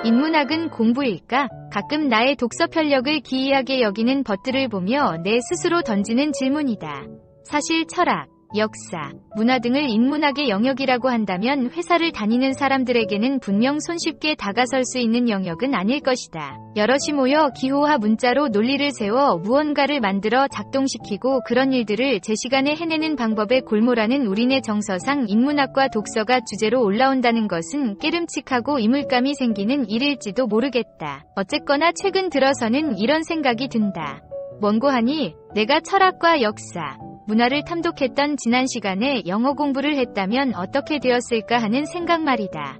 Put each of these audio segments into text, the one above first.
인문학은 공부일까? 가끔 나의 독서 편력을 기이하게 여기는 벗들을 보며 내 스스로 던지는 질문이다. 사실 철학, 역사, 문화 등을 인문학의 영역이라고 한다면 회사를 다니는 사람들에게는 분명 손쉽게 다가설 수 있는 영역은 아닐 것이다. 여럿이 모여 기호화 문자로 논리를 세워 무언가를 만들어 작동시키고 그런 일들을 제 시간에 해내는 방법에 골몰하는 우리네 정서상 인문학과 독서가 주제로 올라온다는 것은 깨름칙하고 이물감이 생기는 일일지도 모르겠다. 어쨌거나 최근 들어서는 이런 생각이 든다. 뭔고하니 내가 철학과 역사, 문화를 탐독했던 지난 시간에 영어 공부를 했다면 어떻게 되었을까 하는 생각 말이다.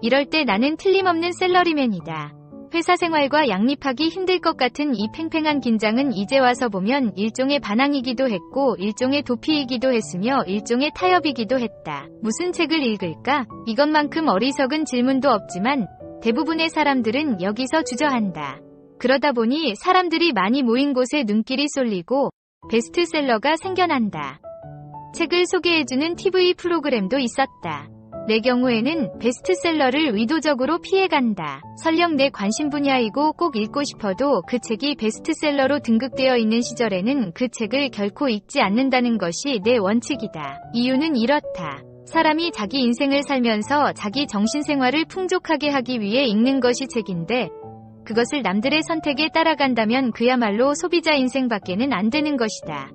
이럴 때 나는 틀림없는 샐러리맨이다. 회사 생활과 양립하기 힘들 것 같은 이 팽팽한 긴장은 이제 와서 보면 일종의 반항이기도 했고 일종의 도피이기도 했으며 일종의 타협이기도 했다. 무슨 책을 읽을까? 이것만큼 어리석은 질문도 없지만 대부분의 사람들은 여기서 주저한다. 그러다 보니 사람들이 많이 모인 곳에 눈길이 쏠리고 베스트셀러가 생겨난다. 책을 소개해주는 TV 프로그램도 있었다. 내 경우에는 베스트셀러를 의도적으로 피해간다. 설령 내 관심 분야이고 꼭 읽고 싶어도 그 책이 베스트셀러로 등극되어 있는 시절에는 그 책을 결코 읽지 않는다는 것이 내 원칙이다. 이유는 이렇다. 사람이 자기 인생을 살면서 자기 정신생활을 풍족하게 하기 위해 읽는 것이 책인데 그것을 남들의 선택에 따라간다면 그야말로 소비자 인생밖에는 안 되는 것이다.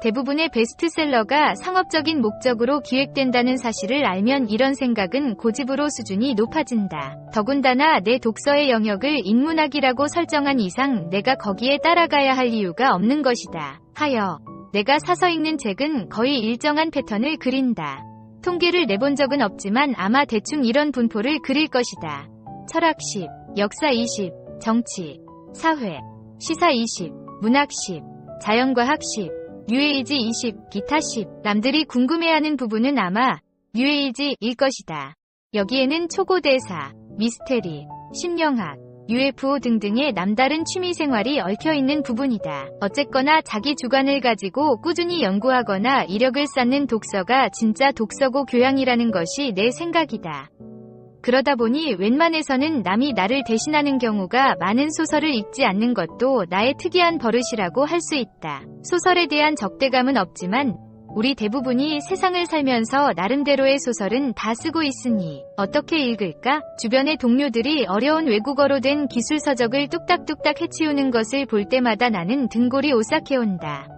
대부분의 베스트셀러가 상업적인 목적으로 기획된다는 사실을 알면 이런 생각은 고집으로 수준이 높아진다. 더군다나 내 독서의 영역을 인문학이라고 설정한 이상 내가 거기에 따라가야 할 이유가 없는 것이다. 하여 내가 사서 읽는 책은 거의 일정한 패턴을 그린다. 통계를 내본 적은 없지만 아마 대충 이런 분포를 그릴 것이다. 철학 10, 역사 20, 정치, 사회, 시사 20, 문학 10, 자연과학 10, 뉴에이지 20, 기타 10. 남들이 궁금해하는 부분은 아마 뉴에이지일 것이다. 여기에는 초고대사, 미스테리, 심령학, UFO 등등의 남다른 취미생활이 얽혀있는 부분이다. 어쨌거나 자기 주관을 가지고 꾸준히 연구하거나 이력을 쌓는 독서가 진짜 독서고 교양이라는 것이 내 생각이다. 그러다 보니 웬만해서는 남이 나를 대신하는 경우가 많은 소설을 읽지 않는 것도 나의 특이한 버릇이라고 할 수 있다. 소설에 대한 적대감은 없지만 우리 대부분이 세상을 살면서 나름대로의 소설은 다 쓰고 있으니 어떻게 읽을까? 주변의 동료들이 어려운 외국어로 된 기술서적을 뚝딱뚝딱 해치우는 것을 볼 때마다 나는 등골이 오싹해온다.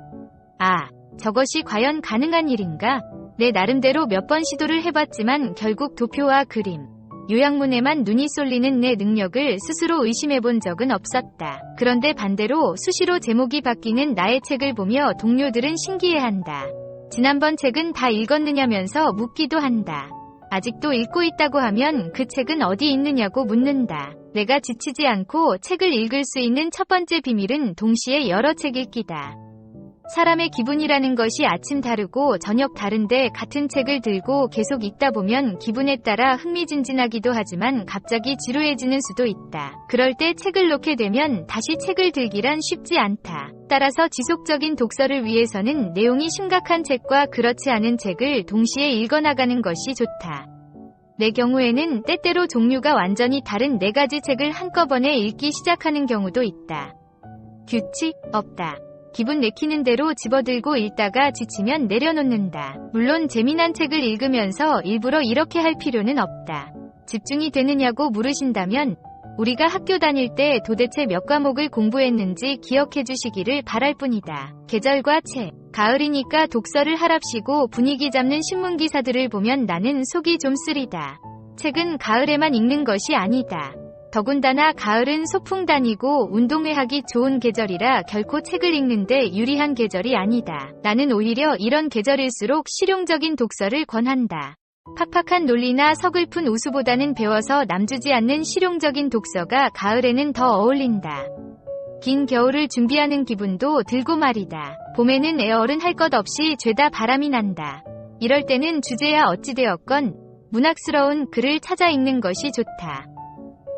아, 저것이 과연 가능한 일인가? 내 나름대로 몇 번 시도를 해봤지만 결국 도표와 그림, 요약문에만 눈이 쏠리는 내 능력을 스스로 의심해본 적은 없었다. 그런데 반대로 수시로 제목이 바뀌는 나의 책을 보며 동료들은 신기해한다. 지난번 책은 다 읽었느냐면서 묻기도 한다. 아직도 읽고 있다고 하면 그 책은 어디 있느냐고 묻는다. 내가 지치지 않고 책을 읽을 수 있는 첫 번째 비밀은 동시에 여러 책 읽기다. 사람의 기분이라는 것이 아침 다르고 저녁 다른데 같은 책을 들고 계속 읽다 보면 기분에 따라 흥미진진하기도 하지만 갑자기 지루해지는 수도 있다. 그럴 때 책을 놓게 되면 다시 책을 들기란 쉽지 않다. 따라서 지속적인 독서를 위해서는 내용이 심각한 책과 그렇지 않은 책을 동시에 읽어나가는 것이 좋다. 내 경우에는 때때로 종류가 완전히 다른 4가지 책을 한꺼번에 읽기 시작하는 경우도 있다. 규칙 없다. 기분 내키는 대로 집어들고 읽다가 지치면 내려놓는다. 물론 재미난 책을 읽으면서 일부러 이렇게 할 필요는 없다. 집중이 되느냐고 물으신다면 우리가 학교 다닐 때 도대체 몇 과목을 공부했는지 기억해 주시기를 바랄 뿐이다. 계절과 책, 가을이니까 독서를 하랍시고 분위기 잡는 신문기사들을 보면 나는 속이 좀 쓰리다. 책은 가을에만 읽는 것이 아니다. 더군다나 가을은 소풍 다니고 운동회 하기 좋은 계절이라 결코 책을 읽는데 유리한 계절이 아니다. 나는 오히려 이런 계절일수록 실용적인 독서를 권한다. 팍팍한 논리나 서글픈 우수보다는 배워서 남주지 않는 실용적인 독서가 가을에는 더 어울린다. 긴 겨울을 준비하는 기분도 들고 말이다. 봄에는 에어른 할 것 없이 죄다 바람이 난다. 이럴 때는 주제야 어찌되었건 문학스러운 글을 찾아 읽는 것이 좋다.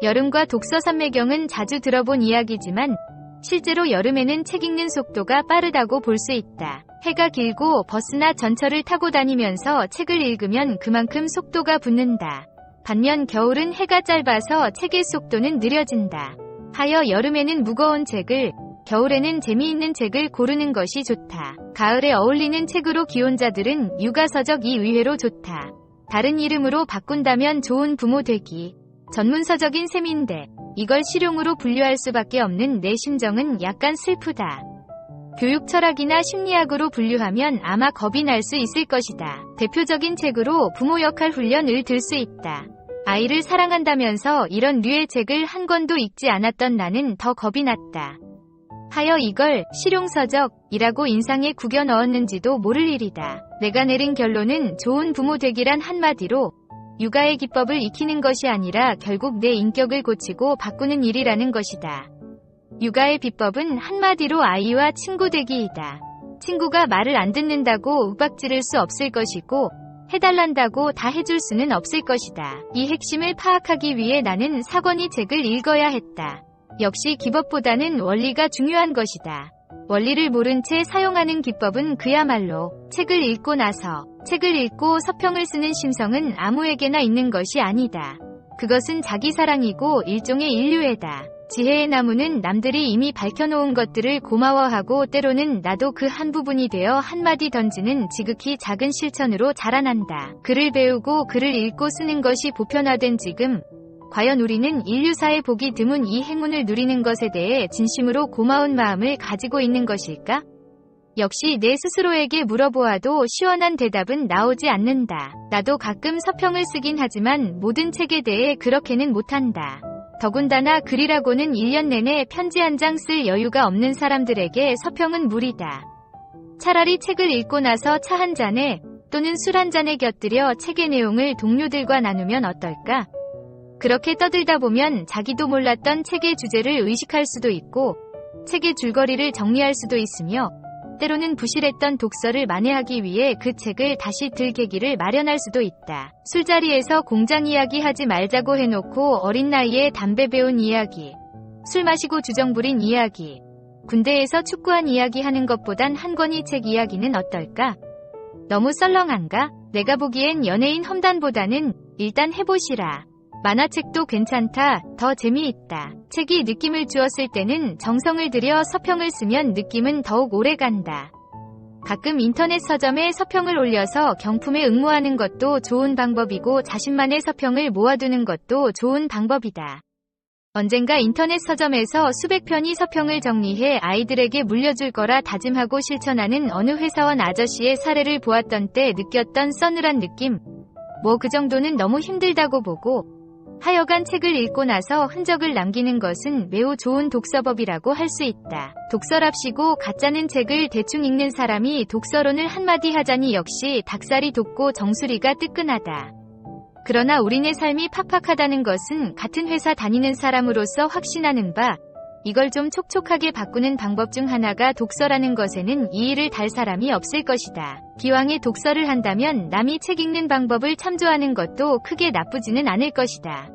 여름과 독서 산매경은 자주 들어본 이야기지만 실제로 여름에는 책 읽는 속도가 빠르다고 볼 수 있다. 해가 길고 버스나 전철을 타고 다니면서 책을 읽으면 그만큼 속도가 붙는다. 반면 겨울은 해가 짧아서 책의 속도는 느려진다. 하여 여름에는 무거운 책을, 겨울에는 재미있는 책을 고르는 것이 좋다. 가을에 어울리는 책으로 기혼자들은 육아서적 이 의외로 좋다. 다른 이름으로 바꾼다면 좋은 부모 되기. 전문서적인 셈인데 이걸 실용으로 분류할 수밖에 없는 내 심정은 약간 슬프다. 교육 철학이나 심리학으로 분류하면 아마 겁이 날 수 있을 것이다. 대표적인 책으로 부모 역할 훈련을 들 수 있다. 아이를 사랑한다면서 이런 류의 책을 한 권도 읽지 않았던 나는 더 겁이 났다. 하여 이걸 실용서적이라고 인상에 구겨 넣었는지도 모를 일이다. 내가 내린 결론은 좋은 부모 되기란 한마디로 육아의 기법을 익히는 것이 아니라 결국 내 인격을 고치고 바꾸는 일이라는 것이다. 육아의 비법은 한마디로 아이와 친구 되기이다. 친구가 말을 안 듣는다고 윽박지를 수 없을 것이고 해달란다고 다 해줄 수는 없을 것이다. 이 핵심을 파악하기 위해 나는 사권이 책을 읽어야 했다. 역시 기법보다는 원리가 중요한 것이다. 원리를 모른 채 사용하는 기법은 그야말로 책을 읽고 나서 책을 읽고 서평을 쓰는 심성은 아무에게나 있는 것이 아니다. 그것은 자기 사랑이고 일종의 인류애다. 지혜의 나무는 남들이 이미 밝혀놓은 것들을 고마워하고 때로는 나도 그 한 부분이 되어 한마디 던지는 지극히 작은 실천으로 자라난다. 글을 배우고 글을 읽고 쓰는 것이 보편화된 지금 과연 우리는 인류사에 보기 드문 이 행운을 누리는 것에 대해 진심으로 고마운 마음을 가지고 있는 것일까? 역시 내 스스로에게 물어보아도 시원한 대답은 나오지 않는다. 나도 가끔 서평을 쓰긴 하지만 모든 책에 대해 그렇게는 못한다. 더군다나 글이라고는 1년 내내 편지 한 장 쓸 여유가 없는 사람들에게 서평은 무리다. 차라리 책을 읽고 나서 차 한 잔에 또는 술 한 잔에 곁들여 책의 내용을 동료들과 나누면 어떨까? 그렇게 떠들다 보면 자기도 몰랐던 책의 주제를 의식할 수도 있고 책의 줄거리를 정리할 수도 있으며 때로는 부실했던 독서를 만회하기 위해 그 책을 다시 들 계기를 마련할 수도 있다. 술자리에서 공장 이야기 하지 말자고 해놓고 어린 나이에 담배 배운 이야기, 술 마시고 주정 부린 이야기, 군대에서 축구한 이야기 하는 것보단 한 권의 책 이야기는 어떨까? 너무 썰렁한가? 내가 보기엔 연예인 험담보다는 일단 해보시라. 만화책도 괜찮다. 더 재미있다. 책이 느낌을 주었을 때는 정성을 들여 서평을 쓰면 느낌은 더욱 오래간다. 가끔 인터넷 서점에 서평을 올려서 경품에 응모하는 것도 좋은 방법이고 자신만의 서평을 모아두는 것도 좋은 방법이다. 언젠가 인터넷 서점에서 수백 편의 서평을 정리해 아이들에게 물려줄 거라 다짐하고 실천하는 어느 회사원 아저씨의 사례를 보았던 때 느꼈던 서늘한 느낌. 뭐 그 정도는 너무 힘들다고 보고 하여간 책을 읽고 나서 흔적을 남기는 것은 매우 좋은 독서법이라고 할 수 있다. 독서랍시고 가짜는 책을 대충 읽는 사람이 독서론을 한마디 하자니 역시 닭살이 돋고 정수리가 뜨끈하다. 그러나 우리네 삶이 팍팍하다는 것은 같은 회사 다니는 사람으로서 확신하는 바 이걸 좀 촉촉하게 바꾸는 방법 중 하나가 독서라는 것에는 이의를 달 사람이 없을 것이다. 기왕에 독서를 한다면 남이 책 읽는 방법을 참조하는 것도 크게 나쁘지는 않을 것이다.